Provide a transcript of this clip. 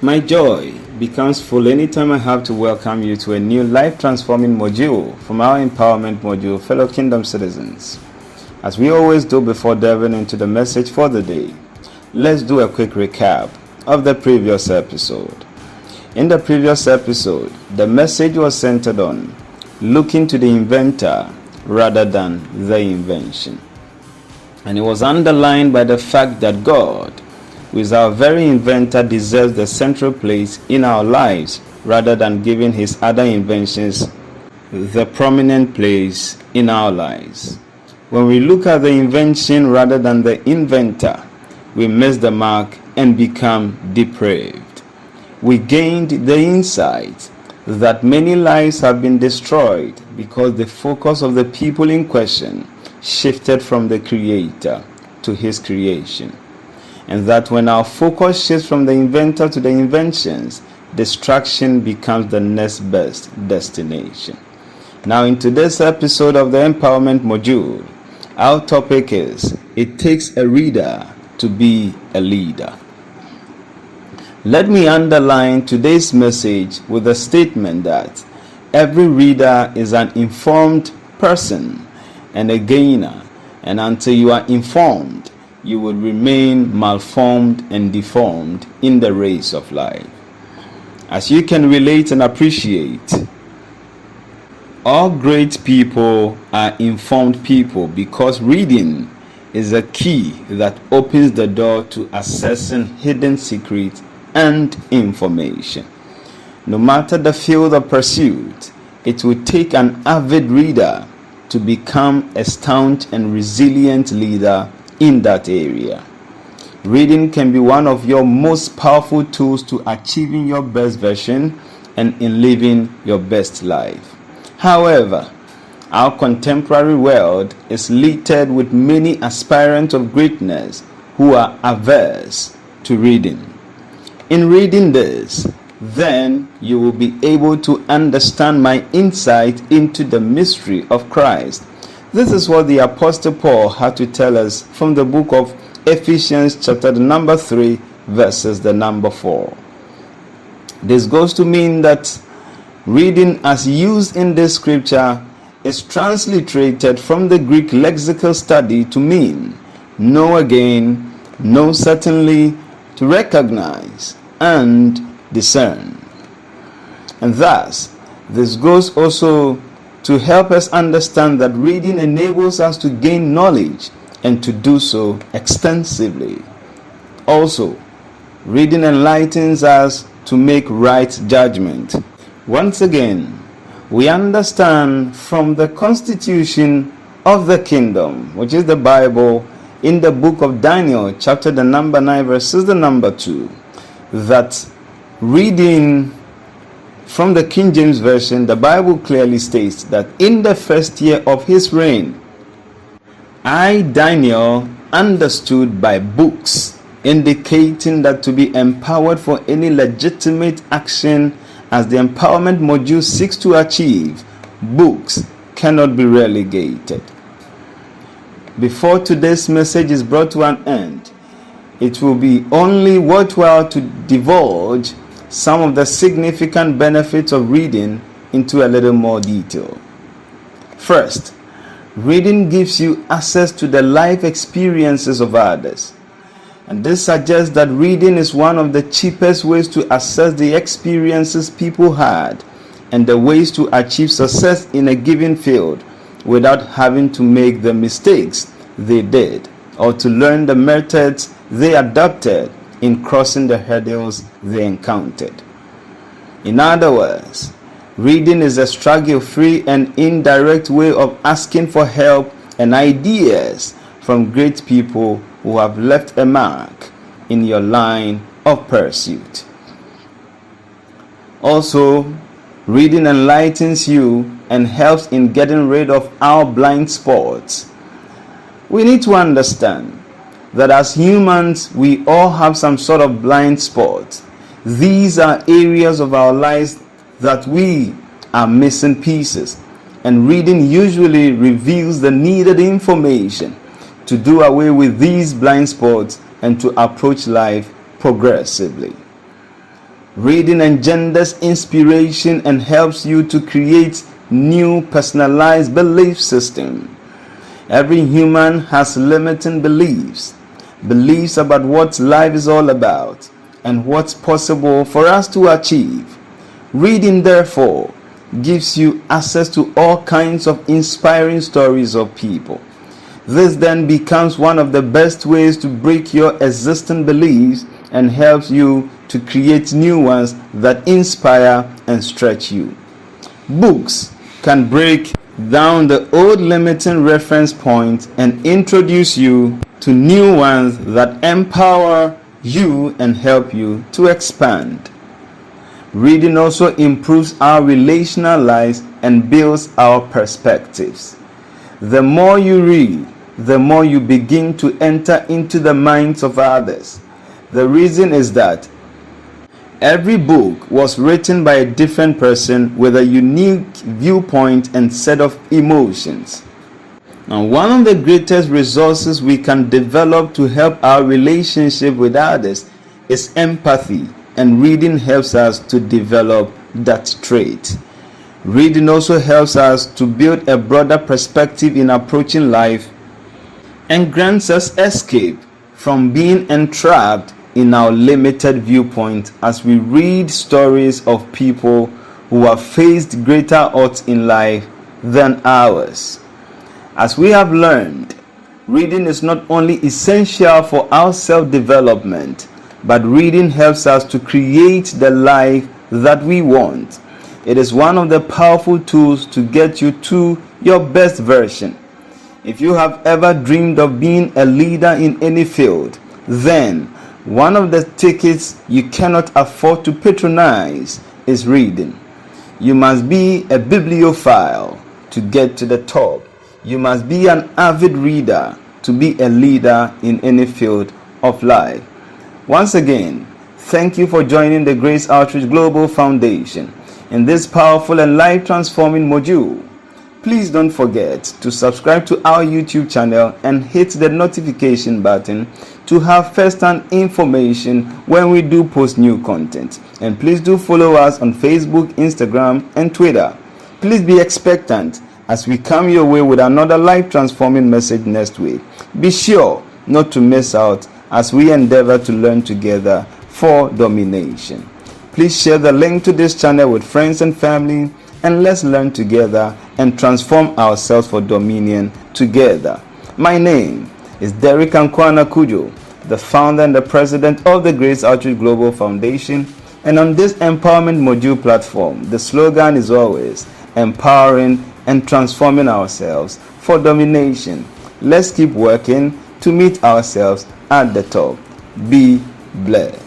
My joy becomes full anytime I have to welcome you to a new life-transforming module from our empowerment module, fellow kingdom citizens. As we always do before delving into the message for the day, let's do a quick recap of the previous episode. In the previous episode, the message was centered on looking to the inventor rather than the invention. And it was underlined by the fact that God, who is our very inventor, deserves the central place in our lives rather than giving his other inventions the prominent place in our lives. When we look at the invention rather than the inventor, we miss the mark and become depraved. We gained the insight that many lives have been destroyed because the focus of the people in question shifted from the Creator to his creation. And that when our focus shifts from the inventor to the inventions, destruction becomes the next best destination. Now, in today's episode of the Empowerment Module, our topic is, it takes a reader to be a leader. Let me underline today's message with a statement that every reader is an informed person and a gainer, and until you are informed, you will remain malformed and deformed in the race of life. As you can relate and appreciate, all great people are informed people because reading is a key that opens the door to accessing hidden secrets and information. No matter the field of pursuit, it will take an avid reader to become a staunch and resilient leader in that area. Reading can be one of your most powerful tools to achieving your best version and in living your best life. However, our contemporary world is littered with many aspirants of greatness who are averse to reading. In reading this, then you will be able to understand my insight into the mystery of Christ. This is what the Apostle Paul had to tell us from the book of Ephesians chapter number 3 verses the number 4. This goes to mean that reading as used in this scripture is transliterated from the Greek lexical study to mean know again, know certainly, to recognize and discern. And thus, this goes also to help us understand that reading enables us to gain knowledge and to do so extensively. Also, reading enlightens us to make right judgment. Once again, we understand from the constitution of the kingdom, which is the Bible, in the book of Daniel, chapter the number 9, verses the number 2, that reading from the King James Version, the Bible clearly states that in the first year of his reign, I, Daniel, understood by books, indicating that to be empowered for any legitimate action as the empowerment module seeks to achieve, books cannot be relegated. Before today's message is brought to an end, it will be only worthwhile to divulge some of the significant benefits of reading into a little more detail. First, reading gives you access to the life experiences of others. And this suggests that reading is one of the cheapest ways to assess the experiences people had and the ways to achieve success in a given field without having to make the mistakes they did or to learn the methods they adopted in crossing the hurdles they encountered. In other words, reading is a struggle-free and indirect way of asking for help and ideas from great people who have left a mark in your line of pursuit. Also, reading enlightens you and helps in getting rid of our blind spots. We need to understand that as humans, we all have some sort of blind spots. These are areas of our lives that we are missing pieces, and reading usually reveals the needed information to do away with these blind spots and to approach life progressively. Reading engenders inspiration and helps you to create new personalized belief system. Every human has limiting beliefs about what life is all about and what's possible for us to achieve. Reading, therefore, gives you access to all kinds of inspiring stories of people. This then becomes one of the best ways to break your existing beliefs and helps you to create new ones that inspire and stretch you. Books can break down the old limiting reference points and introduce you to new ones that empower you and help you to expand. Reading also improves our relational lives and builds our perspectives. The more you read, the more you begin to enter into the minds of others. The reason is that every book was written by a different person with a unique viewpoint and set of emotions. Now, one of the greatest resources we can develop to help our relationship with others is empathy, and reading helps us to develop that trait. Reading also helps us to build a broader perspective in approaching life and grants us escape from being entrapped in our limited viewpoint as we read stories of people who have faced greater odds in life than ours. As we have learned, reading is not only essential for our self-development, but reading helps us to create the life that we want. It is one of the powerful tools to get you to your best version. If you have ever dreamed of being a leader in any field, then one of the tickets you cannot afford to patronize is reading. You must be a bibliophile to get to the top. You must be an avid reader to be a leader in any field of life. Once again, thank you for joining the Grace Outreach Global Foundation in this powerful and life-transforming module. Please don't forget to subscribe to our YouTube channel and hit the notification button to have first-hand information when we do post new content. And please do follow us on Facebook, Instagram, and Twitter. Please be expectant as we come your way with another life-transforming message next week. Be sure not to miss out as we endeavor to learn together for domination. Please share the link to this channel with friends and family, and let's learn together and transform ourselves for dominion together. My name is Derek Ankwana Kujo, the founder and the president of the Grace Outreach Global Foundation, and on this empowerment module platform, the slogan is always empowering and transforming ourselves for domination. Let's keep working to meet ourselves at the top. Be blessed.